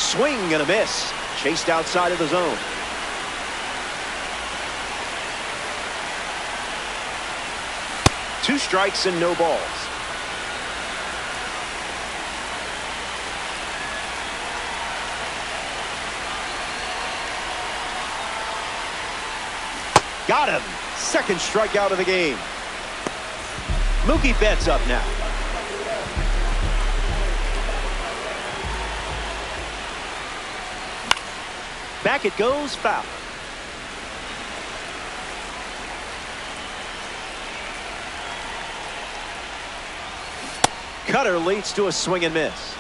Swing and a miss. Chased outside of the zone. Two strikes and no balls. Got him. Second strikeout of the game. Mookie Betts up now. Back it goes, foul. Cutter leads to a swing and miss.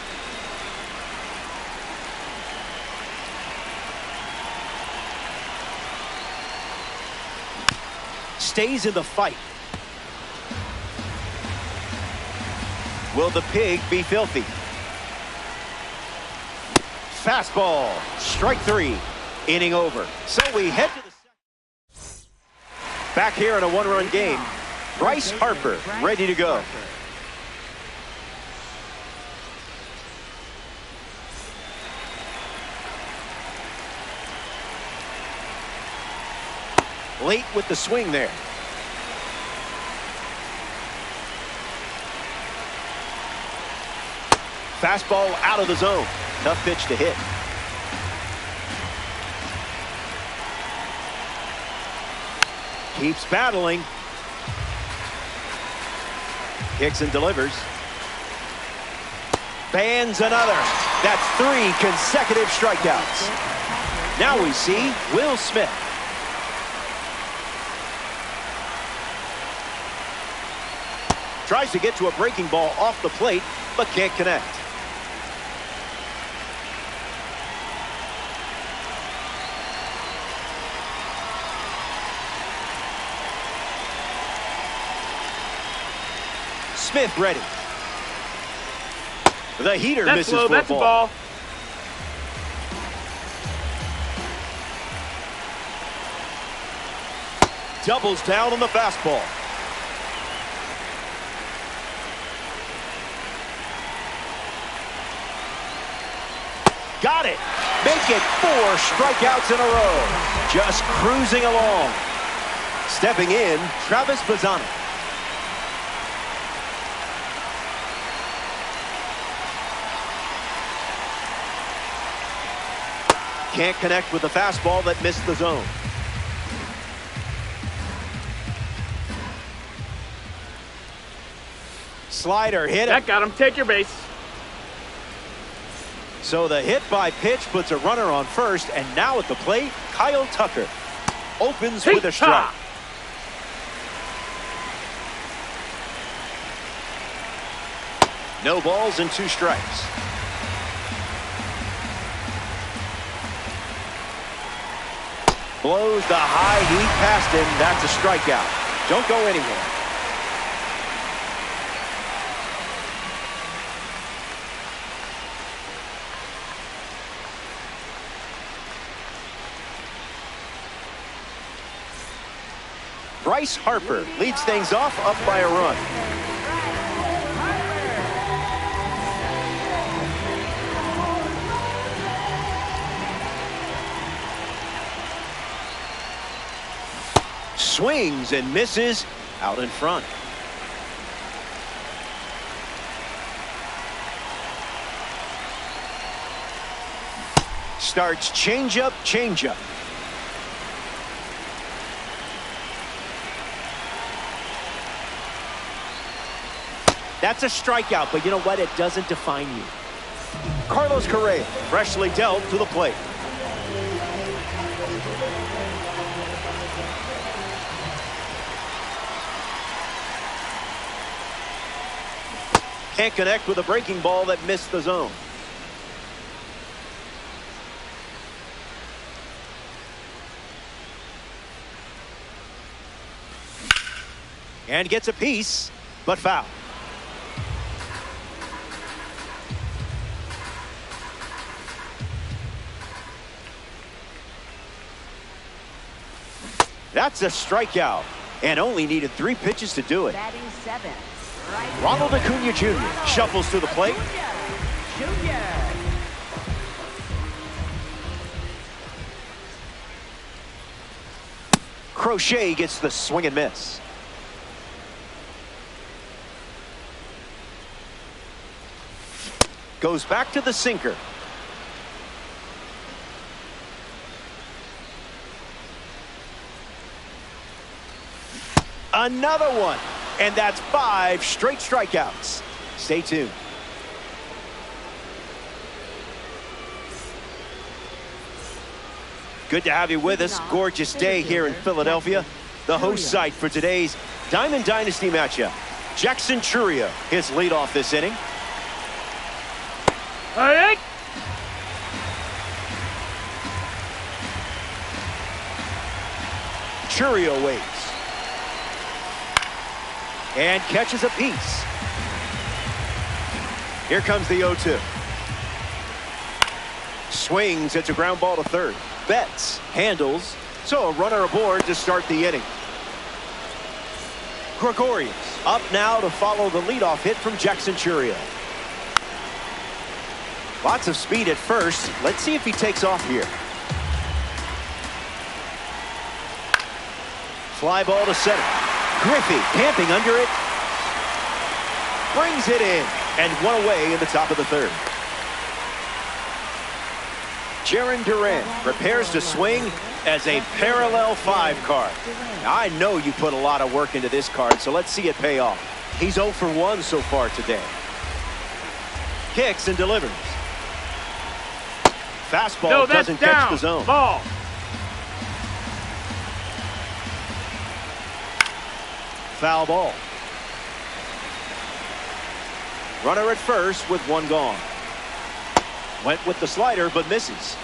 Stays in the fight. Will the pig be filthy? Fastball. Strike three. Inning over. So we head to the second. Back here in a one-run game. Bryce Harper ready to go. Late with the swing there. Fastball out of the zone. Tough pitch to hit. Keeps battling. Kicks and delivers. Bands another. That's 3 consecutive strikeouts. Now we see Will Smith. Tries to get to a breaking ball off the plate, but can't connect. Smith ready. The heater misses for a ball. Doubles down on the fastball. Got it. Make it 4 strikeouts in a row. Just cruising along. Stepping in, Travis Bazzani. Can't connect with the fastball that missed the zone. Slider hit it. That got him. Take your base. So the hit by pitch puts a runner on first, and now at the plate, Kyle Tucker opens with a strike. No balls and 2 strikes. Blows the high heat past him. That's a strikeout. Don't go anywhere. Bryce Harper leads things off up by a run. Swings and misses out in front. Starts changeup, changeup. That's a strikeout, but you know what? It doesn't define you. Carlos Correa, freshly dealt to the plate. Can't connect with a breaking ball that missed the zone. And gets a piece, but foul. That's a strikeout, and only needed 3 pitches to do it. Batting 7. Right. Ronald Acuna Jr. shuffles to the plate. Crochet gets the swing and miss. Goes back to the sinker. Another one. And that's 5 straight strikeouts. Stay tuned. Good to have you with us. Gorgeous day here in Philadelphia. The host site for today's Diamond Dynasty matchup. Jackson Chourio, his leadoff this inning. All right. Chourio waits. And catches a piece. Here comes the 0-2. Swings. It's a ground ball to third. Betts handles. So a runner aboard to start the inning. Gregorius up now to follow the leadoff hit from Jackson Chourio. Lots of speed at first. Let's see if he takes off here. Fly ball to center. Griffey camping under it. Brings it in. And one away in the top of the third. Jarren Duran prepares to swing as a parallel 5 card. Now, I know you put a lot of work into this card, so let's see it pay off. He's 0 for 1 so far today. Kicks and delivers. Fastball doesn't catch the zone. Ball. Foul ball. Runner at first with 1 gone. Went with the slider but misses.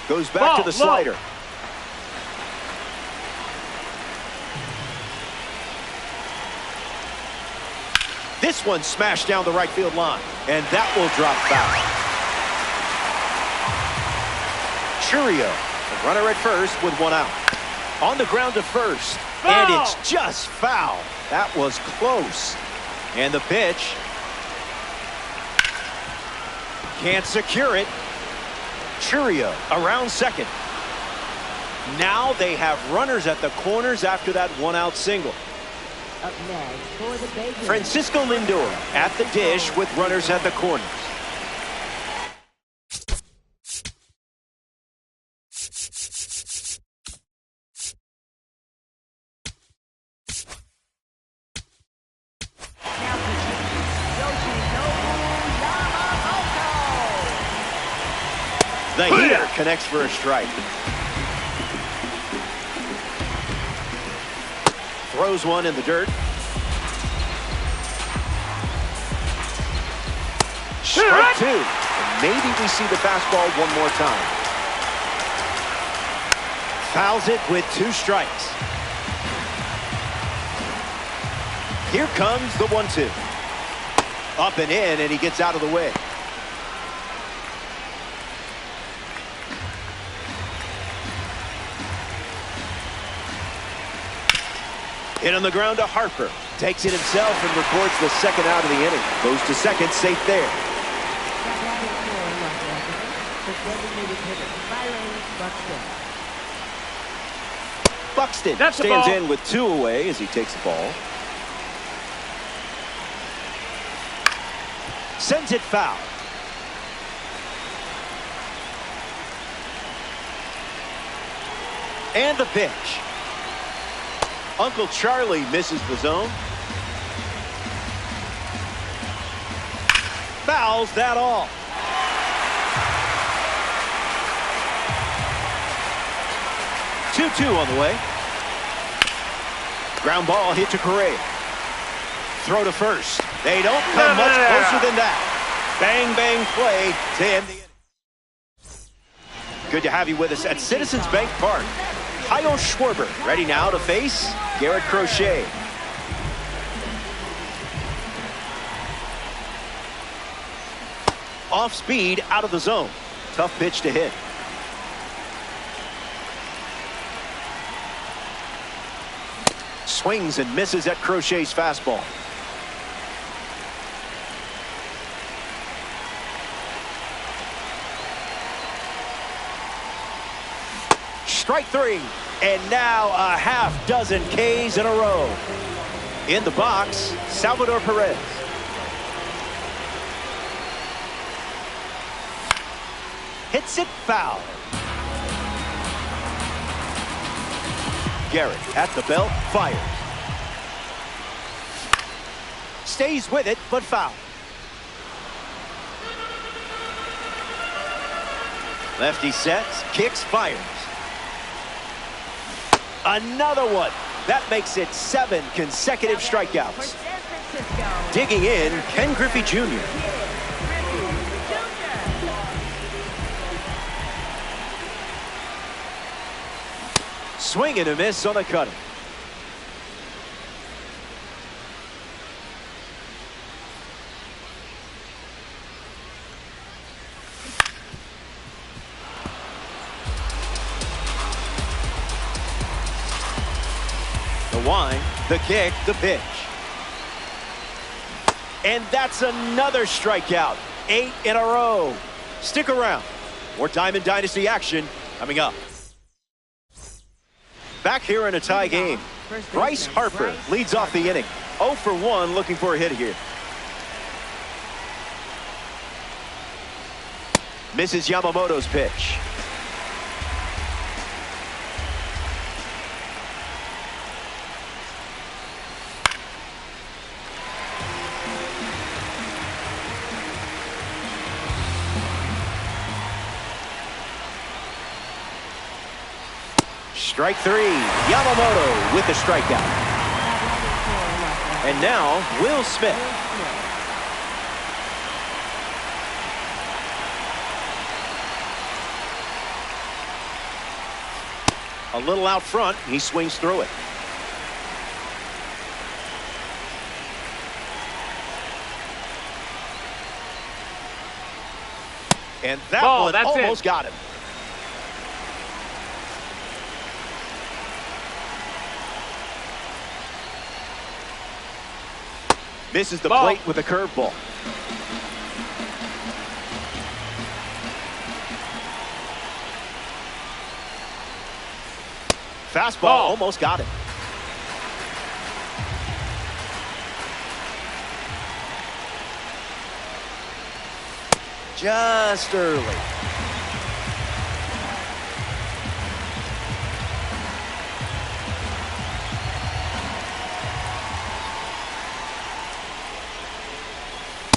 Goes back to the slider. This one smashed down the right field line, and that will drop foul. Chourio, the runner at first with 1 out. On the ground to first, and it's just foul. That was close. And the pitch. Can't secure it. Chourio around second. Now they have runners at the corners after that 1-out single. Up next for the Bay Girls. Francisco Lindor at the dish with runners at the corners. The heater connects for a strike. Throws one in the dirt. Strike 2. And maybe we see the fastball one more time. Fouls it with 2 strikes. Here comes the 1-2. Up and in, and he gets out of the way. Hit on the ground to Harper. Takes it himself and records the 2nd out of the inning. Goes to second, safe there. Buxton stands in with 2 away as he takes the ball. Sends it foul. And the pitch. Uncle Charlie misses the zone. Fouls that all. Two on the way. Ground ball hit to Correa. Throw to first. They don't come much closer than that. Bang, bang play to end the inning. Good to have you with us at Citizens Bank Park. Kyle Schwarber ready now to face Garrett Crochet. Off speed, out of the zone. Tough pitch to hit. Swings and misses at Crochet's fastball. Strike three. And now a half dozen Ks in a row. In the box, Salvador Perez. Hits it foul. Garrett at the belt, fires. Stays with it, but foul. Lefty sets, kicks, fires. Another one. That makes it 7 consecutive strikeouts. Digging in, Ken Griffey Jr. Swing and a miss on the cutter. The wind, the kick, the pitch. And that's another strikeout. 8 in a row. Stick around. More Diamond Dynasty action coming up. Back here in a tie game. Bryce Harper leads off the inning. 0 for 1, looking for a hit here. Misses Yamamoto's pitch. Strike three. Yamamoto with the strikeout. And now Will Smith. A little out front. He swings through it. And that one almost got him. Misses the plate with a curveball. Fastball almost got it. Just early.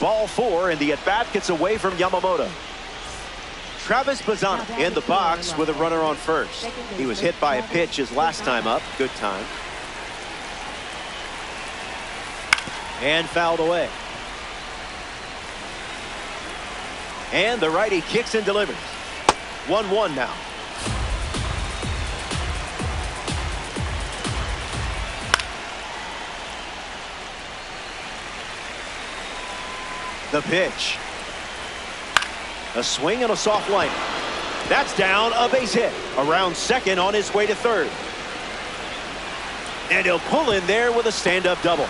Ball 4, and the at-bat gets away from Yamamoto. Travis Bazzana in the box with a runner on first. He was hit by a pitch his last time up. Good time. And fouled away. And the righty kicks and delivers. 1-1 now. The pitch. A swing and a soft line. That's down, a base hit. Around second on his way to third. And he'll pull in there with a stand-up double.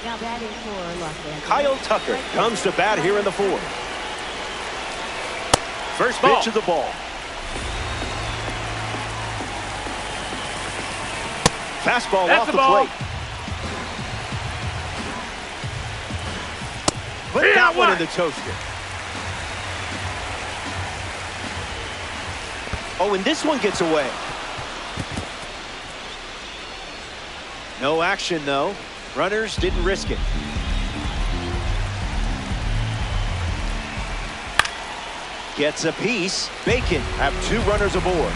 Now batting for Los Angeles. Kyle Tucker comes to bat here in the fourth. First pitch of the ball. Fastball off the plate. Put that one in the toaster. Oh, and this one gets away. No action, though. Runners didn't risk it. Gets a piece. Bacon have 2 runners aboard.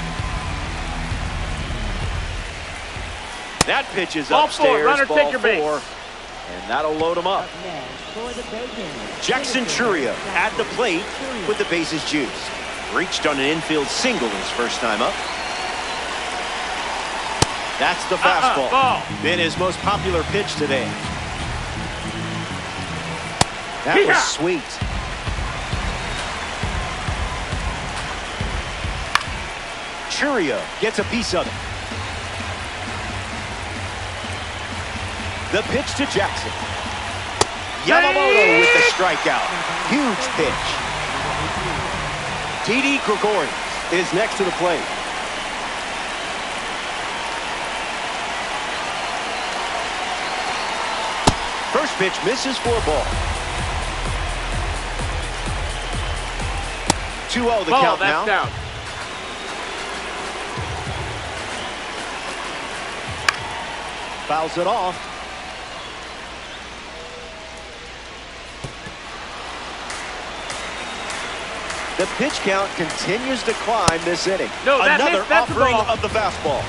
That pitch is upstairs. Runner, ball take your 4. base. And that'll load him up. Jackson Churio at the plate with the bases juiced. Reached on an infield single his first time up. That's the fastball. Been his most popular pitch today. That was sweet. Churio gets a piece of it. The pitch to Jackson. Yamamoto with the strikeout. Huge pitch. Didi Gregorius is next to the plate. First pitch misses for a ball. 2-0 the count now. Down. Fouls it off. The pitch count continues to climb this inning. No, another that's offering the ball. of the fastball.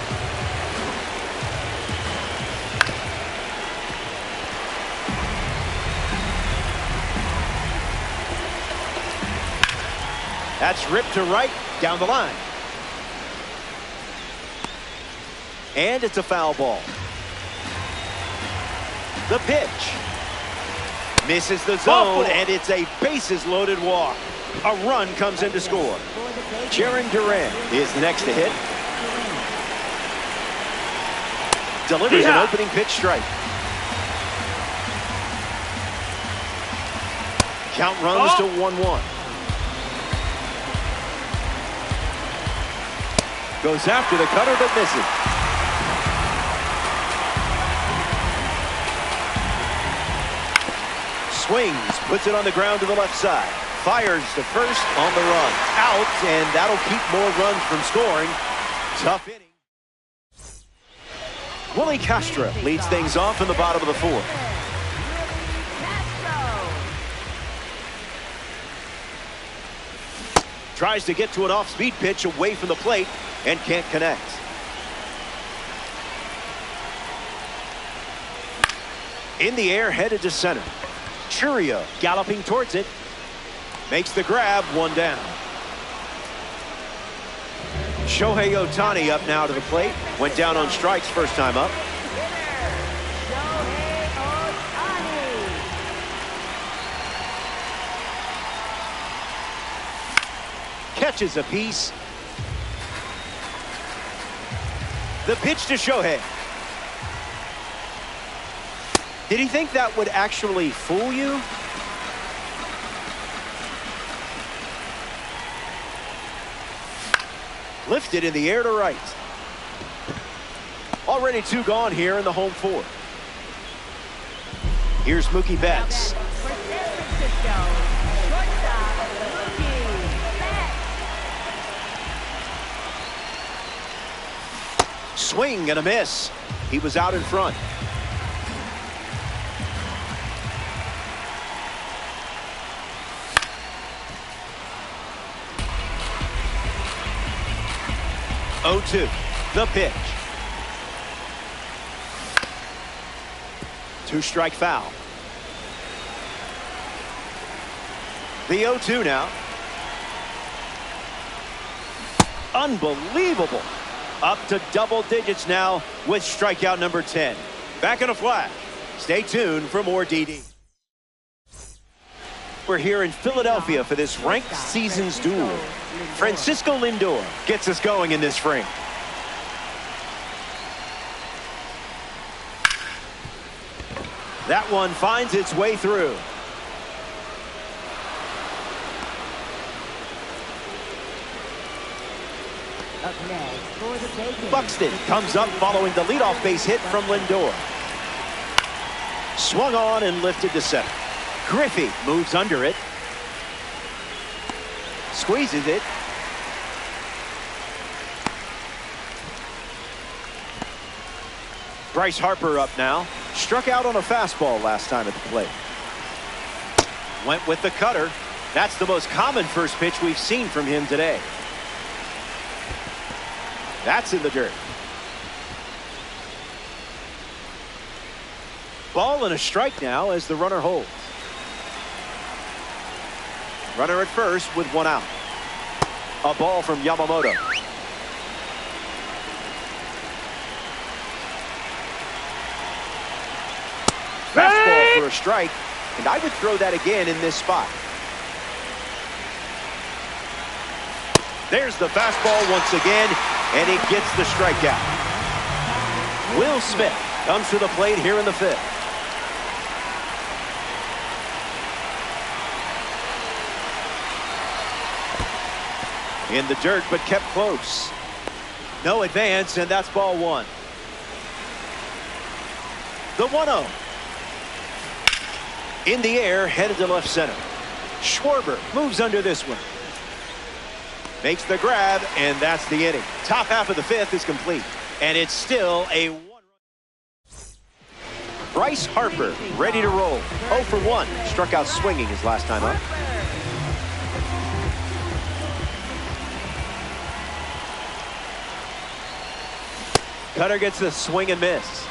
That's ripped to right, down the line. And it's a foul ball. The pitch. Misses the zone, and it's a bases-loaded walk. A run comes in to score. Jaron Duran is next to hit. Delivers an opening pitch strike. Count runs to 1-1. Goes after the cutter, but misses. Swings, puts it on the ground to the left side. Fires to first on the run. Out, and that'll keep more runs from scoring. Tough inning. Willie Castro leads things off in the bottom of the fourth. Tries to get to an off-speed pitch away from the plate and can't connect. In the air, headed to center. Churio galloping towards it. Makes the grab, one down. Shohei Ohtani up now to the plate. Went down on strikes first time up. Catches a piece. The pitch to Shohei. Did he think that would actually fool you? Lifted in the air to right. Already two gone here in the home fourth. Here's Mookie Betts. Swing and a miss. He was out in front. Oh-2, the pitch. Two-strike foul. The 0-2 now. Unbelievable. Up to double digits now with strikeout number 10. Back in a flash. Stay tuned for more DD. We're here in Philadelphia for this ranked seasons duel. Francisco Lindor gets us going in this frame. That one finds its way through. Buxton comes up following the leadoff base hit from Lindor. Swung on and lifted to center. Griffey moves under it. Squeezes it. Bryce Harper up now. Struck out on a fastball last time at the plate. Went with the cutter. That's the most common first pitch we've seen from him today. That's in the dirt. Ball and a strike now as the runner holds. Runner at first with one out. A ball from Yamamoto. Fastball for a strike, and I would throw that again in this spot. There's the fastball once again, and it gets the strikeout. Will Smith comes to the plate here in the fifth. In the dirt, but kept close. No advance, and that's ball one. The 1-0. In the air, headed to left center. Schwarber moves under this one. Makes the grab, and that's the inning. Top half of the fifth is complete. And it's still a one. Bryce Harper ready to roll. 0 for 1. Struck out swinging his last time up. Cutter gets the swing and miss.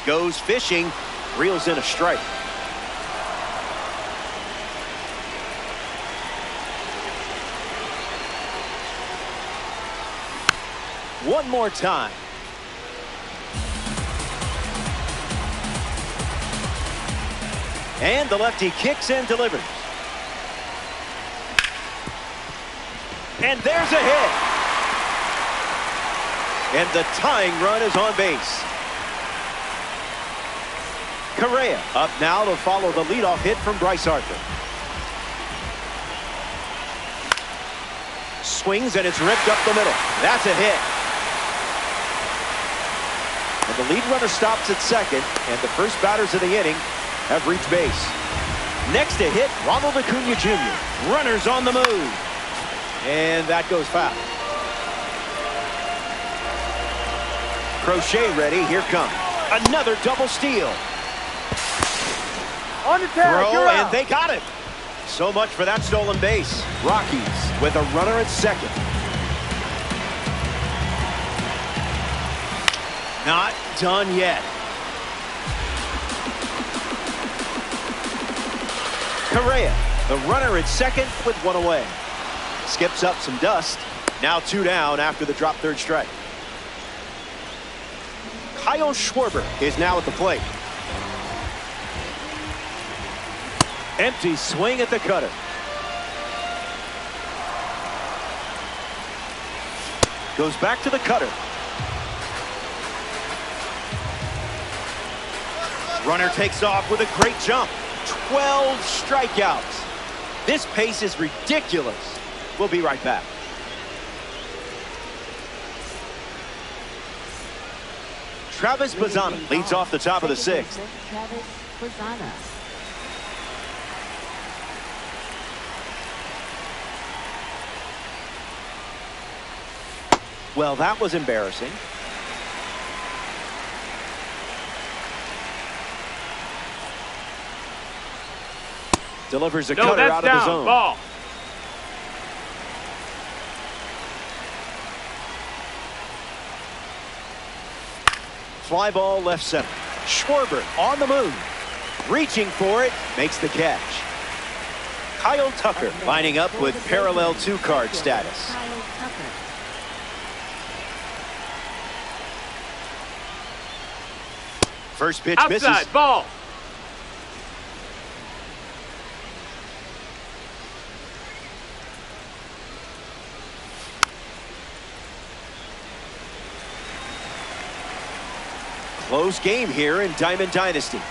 Goes fishing, reels in a strike. One more time. And the lefty kicks and delivers. And there's a hit. And the tying run is on base. Correa up now to follow the leadoff hit from Bryce Harper. Swings and it's ripped up the middle. That's a hit. And the lead runner stops at second, and the first batters of the inning have reached base. Next to hit, Ronald Acuna Jr. Runners on the move. And that goes foul. Crochet ready. Here comes another double steal. On the tag, Throw, and they got it. So much for that stolen base. Rockies with a runner at second. Not done yet. Correa, the runner at second with one away. Skips up some dust. Now 2 down after the drop third strike. Kyle Schwarber is now at the plate. Empty swing at the cutter. Goes back to the cutter. Runner takes off with a great jump. 12 strikeouts. This pace is ridiculous. We'll be right back. Travis Bazzana leads off the top of the sixth. Travis Bazzana. Well, that was embarrassing. Delivers a cutter out of the zone. Ball. Fly ball left center. Schwarber on the move. Reaching for it. Makes the catch. Kyle Tucker lining up with parallel 2-card status. Kyle Tucker. First pitch Outside, misses. ball. Close game here in Diamond Dynasty.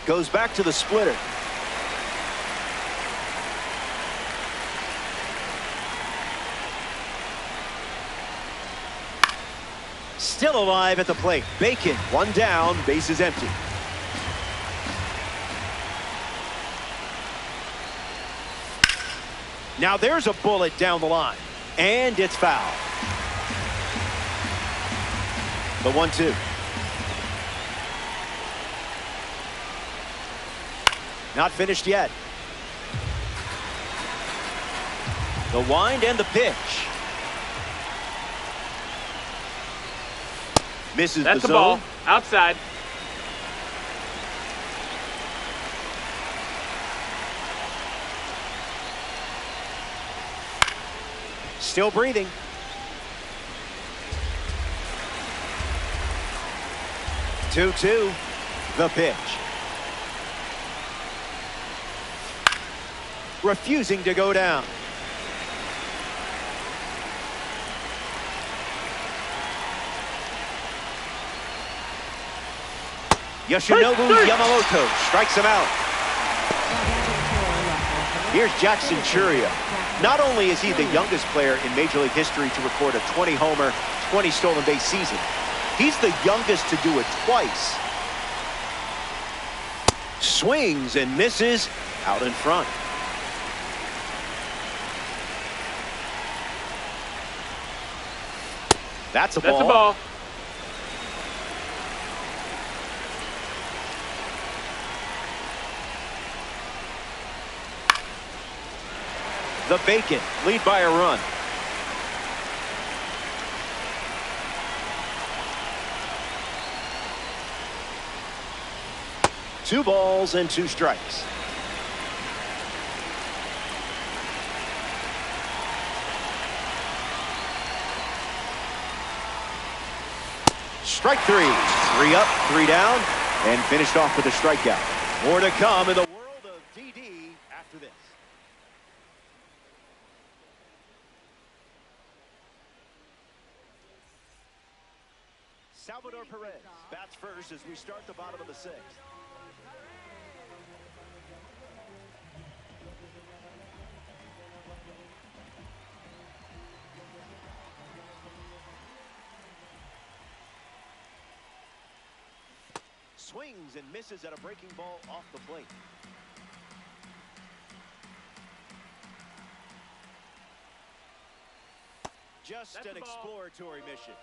Goes back to the splitter. Still alive at the plate. Bacon, 1 down, base is empty. Now there's a bullet down the line. And it's foul. The 1-2. Not finished yet. The wind and the pitch. Misses That's the the ball. zone. Outside. Still breathing. Two-two. The pitch. Refusing to go down. Yoshinobu Yamamoto strikes him out. Here's Jackson Churio. Not only is he the youngest player in Major League history to record a 20-homer, 20 stolen base season, he's the youngest to do it twice. Swings and misses out in front. That's a ball. The Bacon lead by a run. Two balls and two strikes. Strike three. 3 up, 3 down, and finished off with a strikeout. More to come in the world of DD after this. Salvador Perez bats first as we start the bottom of the 6th. Swings and misses at a breaking ball off the plate. Just an exploratory mission.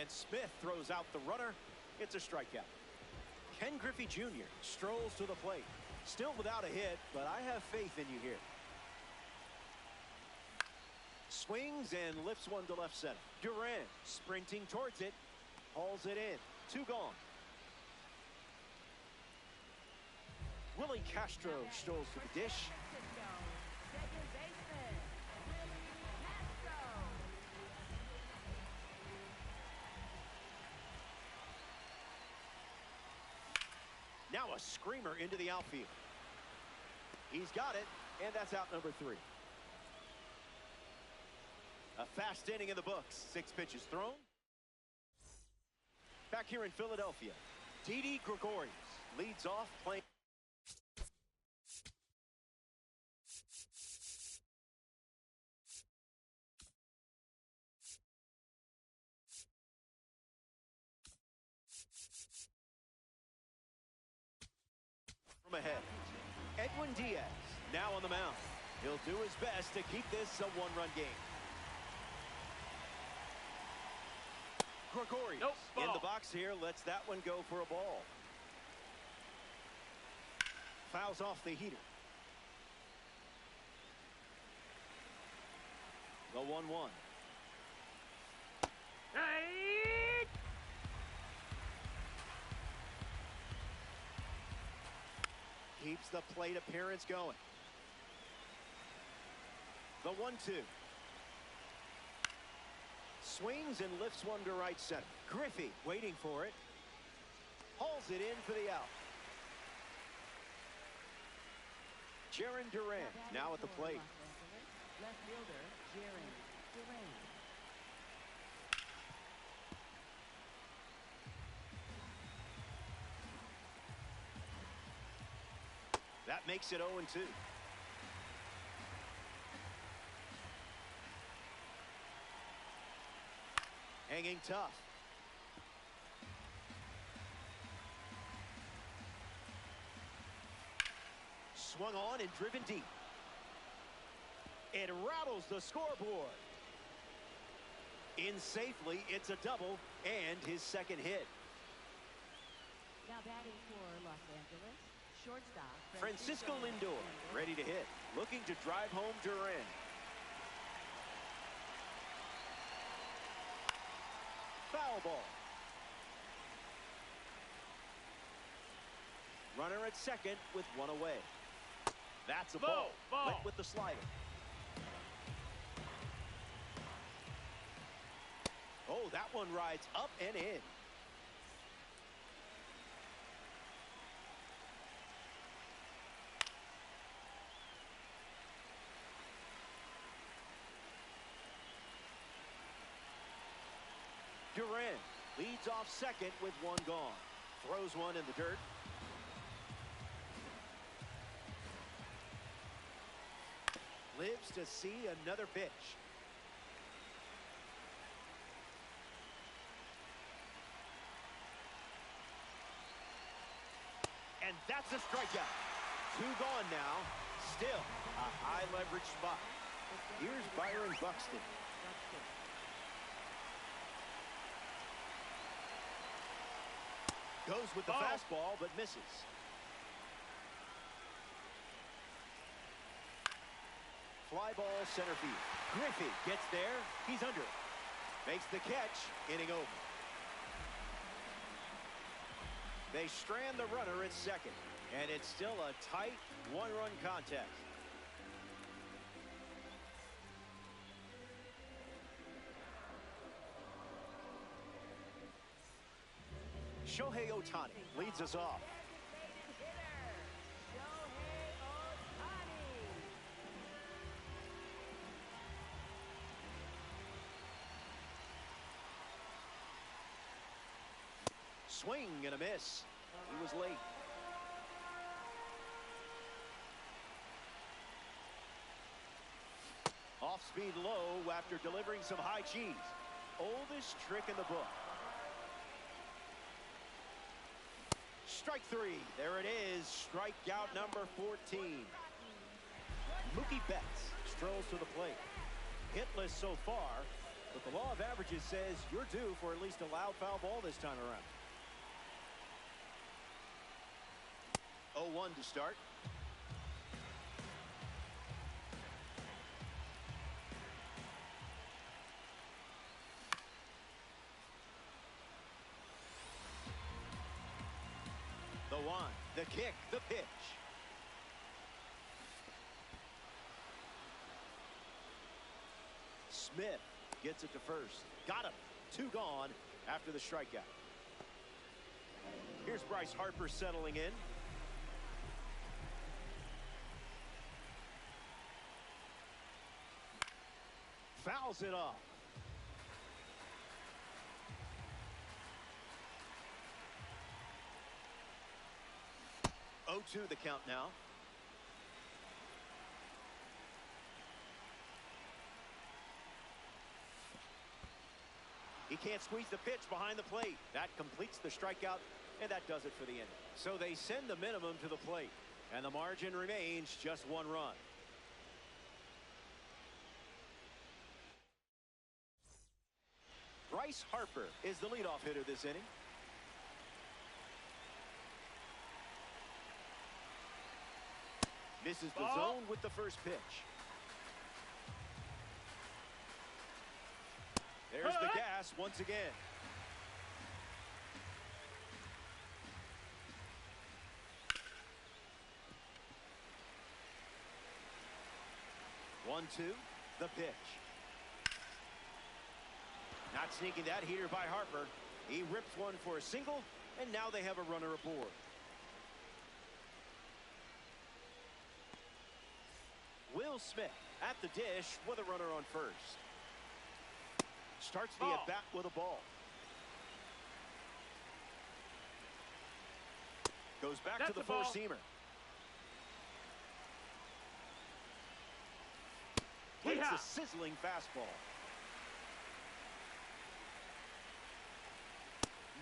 And Smith throws out the runner. It's a strikeout. Ken Griffey Jr. strolls to the plate. Still without a hit, but I have faith in you here. Swings and lifts one to left center. Duran sprinting towards it. Hauls it in. 2 gone. Willie Castro strolls to the dish. Now a screamer into the outfield. He's got it, and that's out number 3. A fast inning in the books. 6 pitches thrown. Back here in Philadelphia, Didi Gregorius leads off playing. From ahead, Edwin Diaz now on the mound. He'll do his best to keep this a 1-run game. Gregorius in the box here, lets that one go for a ball. Fouls off the heater. The 1-1. Keeps the plate appearance going. The 1-2. Swings and lifts one to right center. Griffey waiting for it. Hauls it in for the out. Jaron Duran now at the plate. Left fielder, Jaron Duran. That makes it 0-2. Hanging tough. Swung on and driven deep. It rattles the scoreboard. In safely, it's a double and his second hit. Now batting for Los Angeles, Shortstop, Francisco Lindor, ready to hit, looking to drive home Duran. Foul ball. Runner at second with one away. That's a ball. Went with the slider. Oh, that one rides up and in. Duran leads off second with one gone. Throws one in the dirt. Lives to see another pitch. And that's a strikeout. Two gone now. Still a high leverage spot. Here's Byron Buxton. Goes with the fastball, but misses. Fly ball center field. Griffey gets there. He's under it. Makes the catch. Inning over. They strand the runner at second. And it's still a tight one-run contest. Shohei Ohtani leads us off. Swing and a miss. He was late. Off speed low after delivering some high cheese. Oldest trick in the book. Strike three. There it is. Strikeout number 14. Mookie Betts strolls to the plate. Hitless so far, but the law of averages says you're due for at least a loud foul ball this time around. 0-1 to start. The one, the kick, the pitch. Smith gets it to first. Got him. Two gone after the strikeout. Here's Bryce Harper settling in. Fouls it off. Oh, 2 the count now. He can't squeeze the pitch behind the plate. That completes the strikeout, and that does it for the inning. So they send the minimum to the plate, and the margin remains just one run. Bryce Harper is the leadoff hitter this inning. Misses the zone with the first pitch. There's the gas once again. One, two, the pitch. Not sneaking that heater by Harper. He rips one for a single, and now they have a runner aboard. Will Smith at the dish with a runner on first. Starts the at-bat with a ball. Goes back to the four-seamer. Takes a sizzling fastball.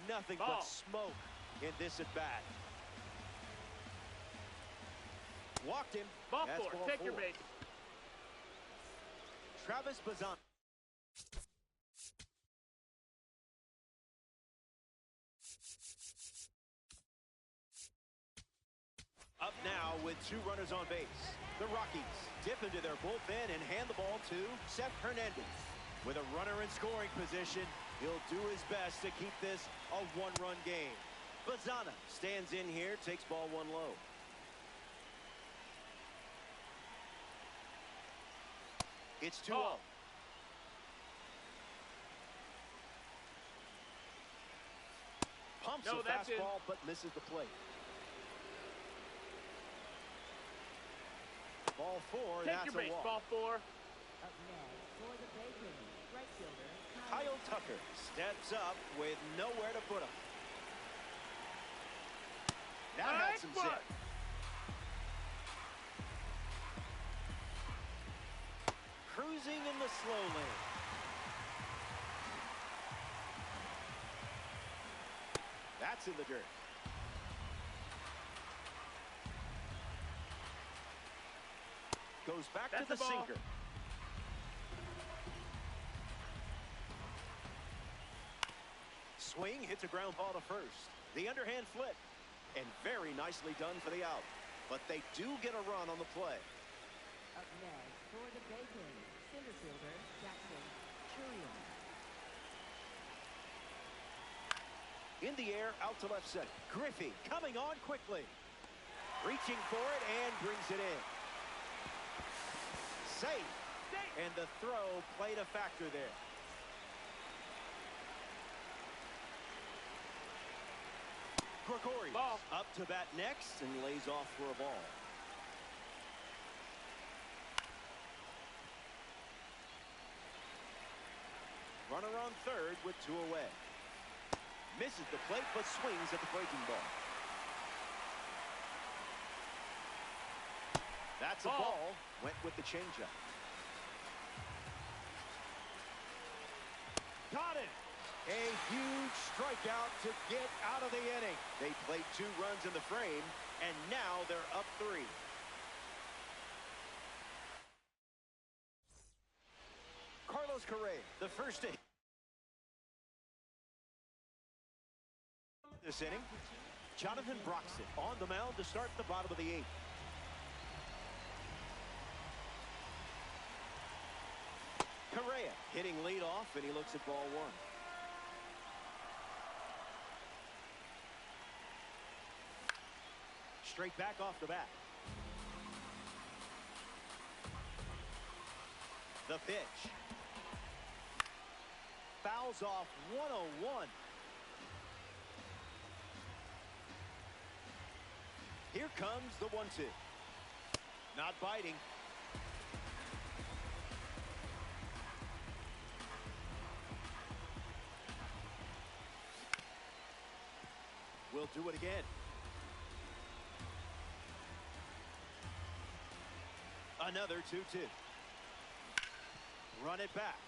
Nothing but smoke in this at-bat. Walked him. Ball That's four. ball Take four. your bait. Travis Bazan. 2 runners on base. The Rockies dip into their bullpen and hand the ball to Seth Hernandez. With a runner in scoring position, he'll do his best to keep this a 1-run game. Bazana stands in here, takes ball 1 low. It's 2-0. Pumps a fastball, but misses the plate. Ball 4, Take your base, ball 4. Up next for the Bacon, right fielder Kyle Tucker steps up with nowhere to put him. That had some zip. Cruising in the slow lane. That's in the dirt. Goes back to the sinker. Swing, hits a ground ball to first. The underhand flip. And very nicely done for the out. But they do get a run on the play. Up next for the Bacon, center fielder Jackson Churian. In the air, out to left center. Griffey coming on quickly. Reaching for it and brings it in. Safe. And the throw played a factor there. Gregorius up to bat next and lays off for a ball. Runner on third with 2 away. Misses the plate but swings at the breaking ball. That's a ball. Went with the changeup. Got it. A huge strikeout to get out of the inning. They played 2 runs in the frame, and now they're up 3. Carlos Correa, the first to this inning. Jonathan Broxton on the mound to start the bottom of the 8th. Correa hitting leadoff, and he looks at ball 1. Straight back off the bat. The pitch. Fouls off 101. Here comes the 1-2. Not biting. We'll do it again. Another 2-2. Run it back.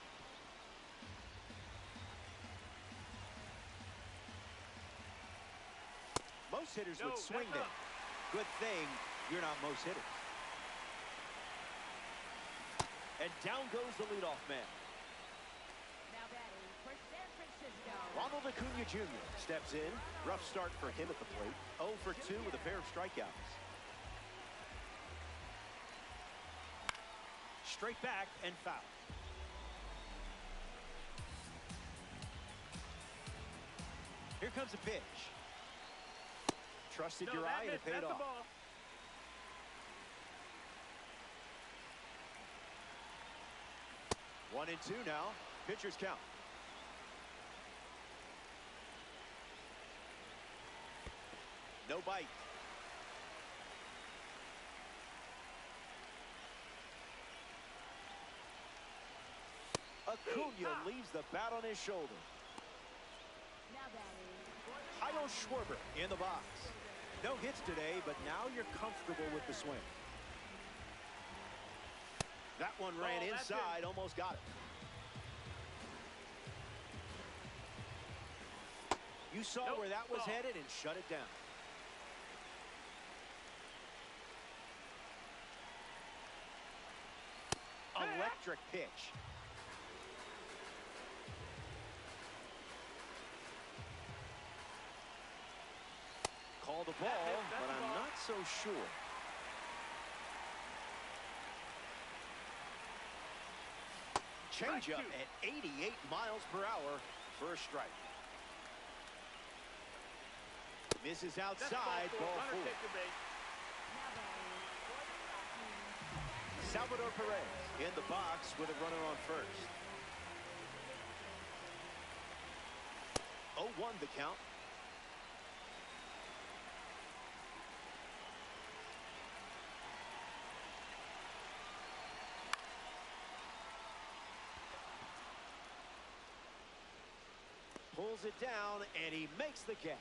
Most hitters would swing there. Good thing you're not most hitters. And down goes the leadoff man. Now batting for San Francisco, Ronald Acuna Jr. steps in. Rough start for him at the plate. 0 for 2 with a pair of strikeouts. Straight back and foul. Here comes a pitch. Trusted your eye and it paid off. 1-2 now. Pitcher's count. No bite. Acuna leaves the bat on his shoulder. now batting Kyle Schwarber in the box. No hits today, but now you're comfortable with the swing. That one ran inside, almost got it. You saw where that was headed and shut it down. Electric pitch. Call the ball, but I'm not so sure. Changeup at 88 miles per hour for a strike. Misses outside, ball 4. Salvador Perez in the box with a runner on first. 0-1 the count. Pulls it down, and he makes the catch.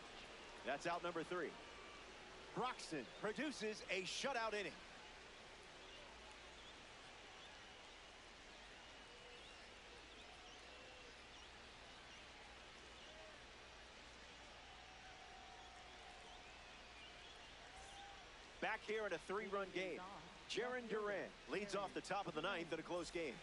That's out number 3. Broxton produces a shutout inning. Back here in a 3-run game. Jarren Duran leads off the top of the 9th in a close game.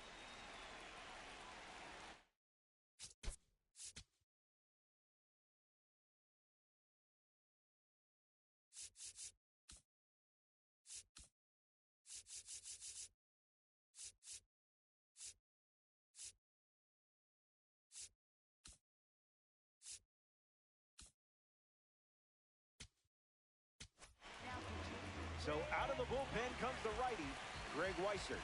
So out of the bullpen comes the righty, Greg Weissert.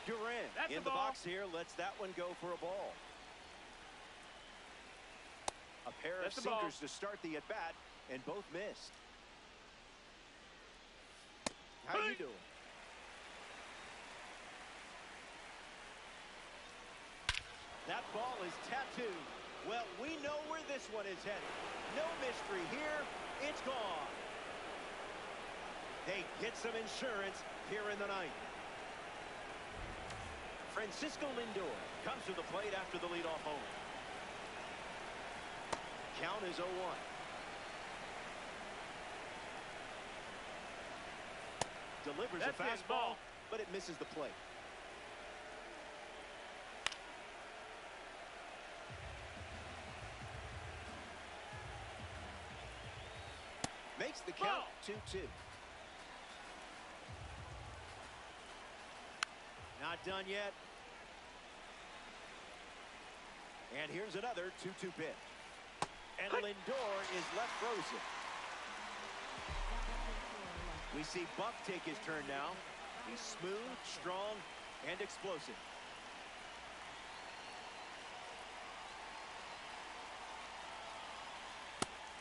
Duran in the box here, lets that one go for a ball. A pair of sinkers to start the at-bat, and both missed. How you doing? That ball is tattooed. Well, we know where this one is headed. No mystery here. It's gone. They get some insurance here in the 9th. Francisco Lindor comes to the plate after the leadoff home. Count is 0-1. Delivers a fastball, but it misses the plate. Makes the count 2-2. Not done yet. And here's another 2-2 pitch. And Lindor is left frozen. We see Buck take his turn now. He's smooth, strong, and explosive.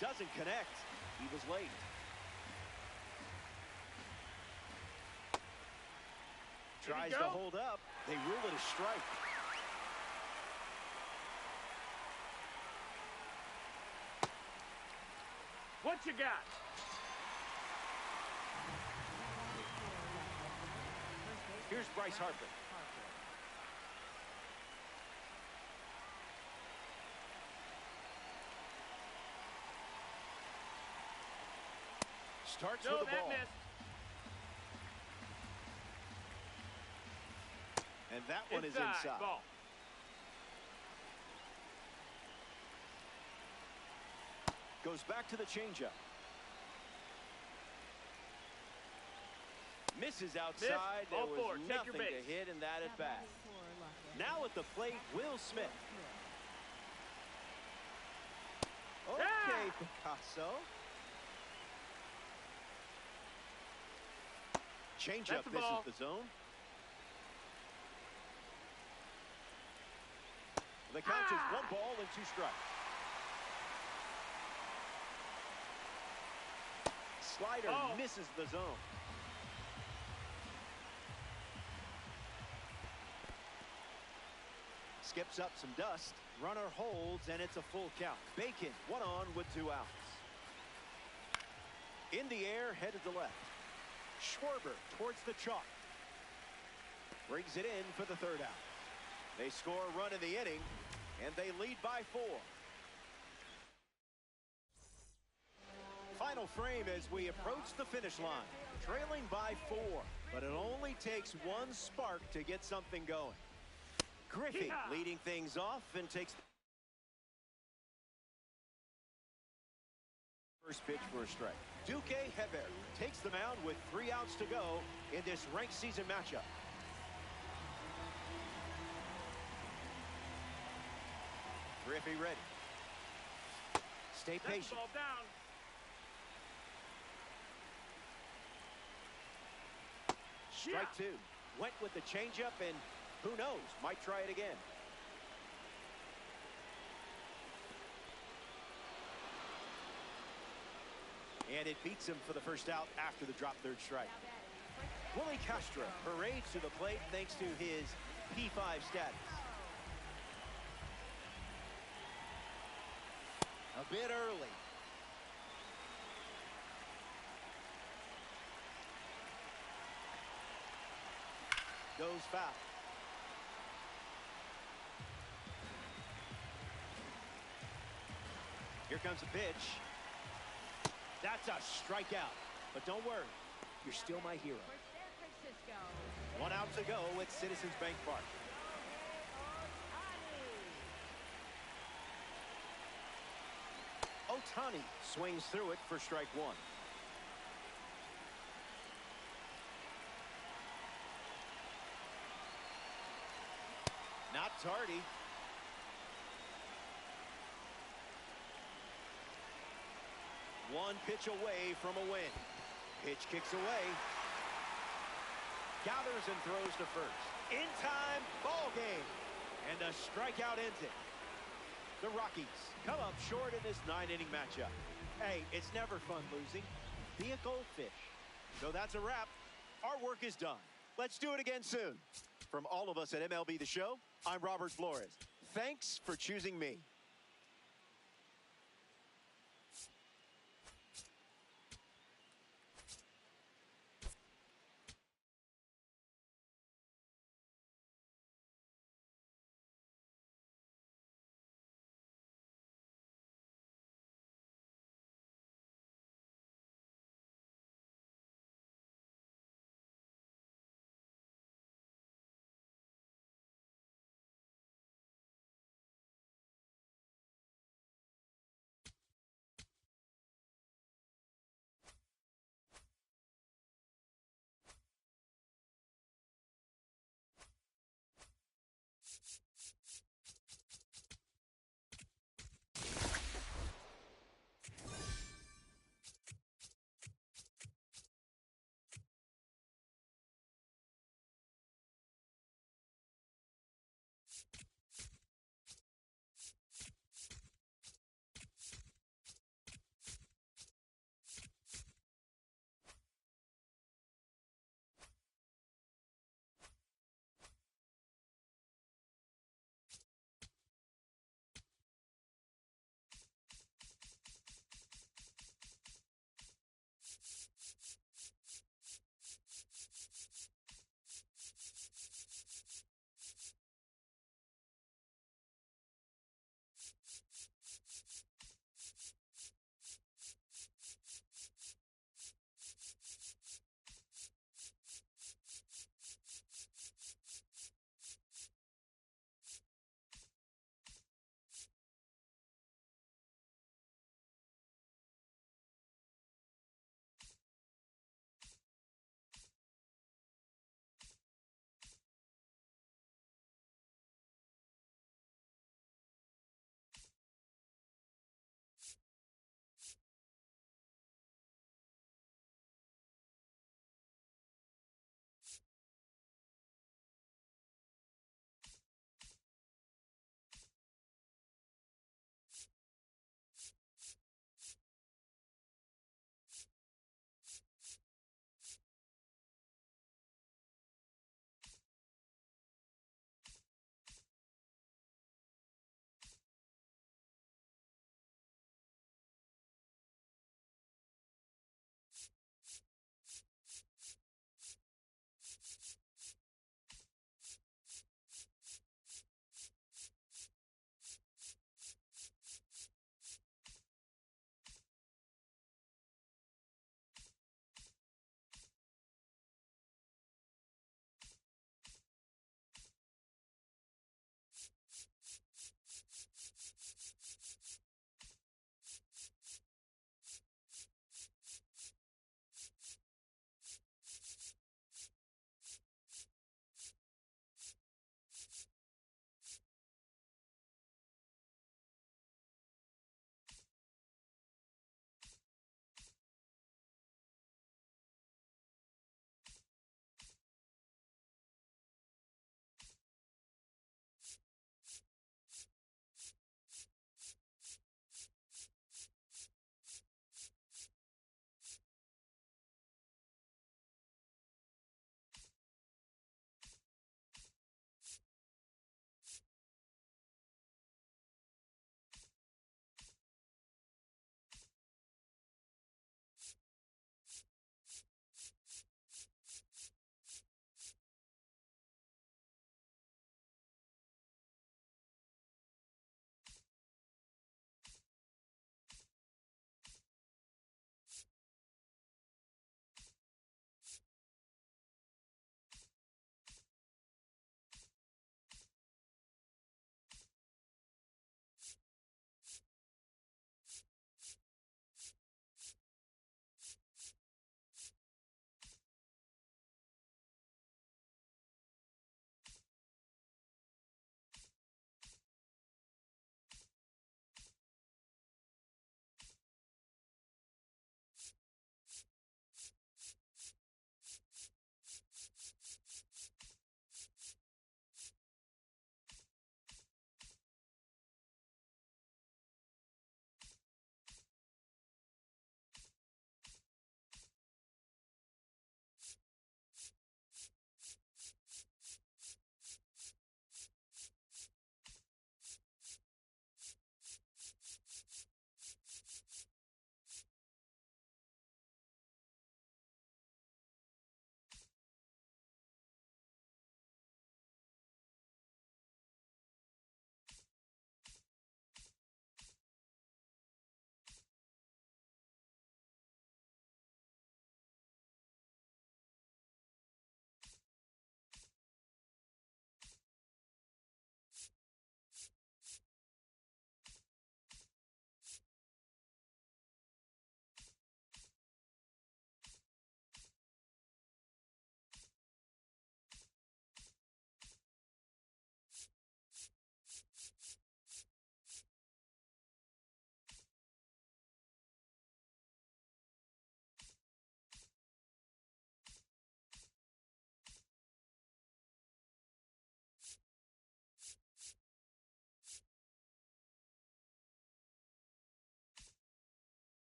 Doesn't connect. He was late. Tries to hold up. They rule it a strike. What you got? Here's Bryce Harper. Starts with the ball. Missed. And that one is inside. Ball. Goes back to the changeup. Misses outside. There was nothing to hit in that at bat. Now at the plate, Will Smith. Okay, Picasso. Changeup misses the zone. The count is 1 ball and 2 strikes. Slider misses the zone. Skips up some dust. Runner holds, and it's a full count. Bacon, 1 on with 2 outs. In the air, headed to left. Schwarber towards the chalk. Brings it in for the 3rd out. They score a run in the inning, and they lead by 4. Final frame as we approach the finish line. Trailing by 4, but it only takes 1 spark to get something going. Griffey leading things off and takes first pitch for a strike. Duque Heber takes the mound with 3 outs to go in this ranked season matchup. Griffey ready. Stay patient. Ball down. Strike 2. Went with the changeup, and who knows, might try it again. And it beats him for the first out after the drop third strike. Willie Castro parades to the plate thanks to his P5 status. A bit early. Goes foul. Here comes a pitch. That's a strikeout. But don't worry, you're still my hero. For San Francisco. 1 out to go at Citizens Bank Park. Ohtani swings through it for strike 1. Not tardy. One pitch away from a win. Pitch kicks away. Gathers and throws to first. In time, ball game. And a strikeout ends it. The Rockies come up short in this 9-inning matchup. Hey, it's never fun losing. Be a goldfish. So that's a wrap. Our work is done. Let's do it again soon. From all of us at MLB The Show, I'm Robert Flores. Thanks for choosing me.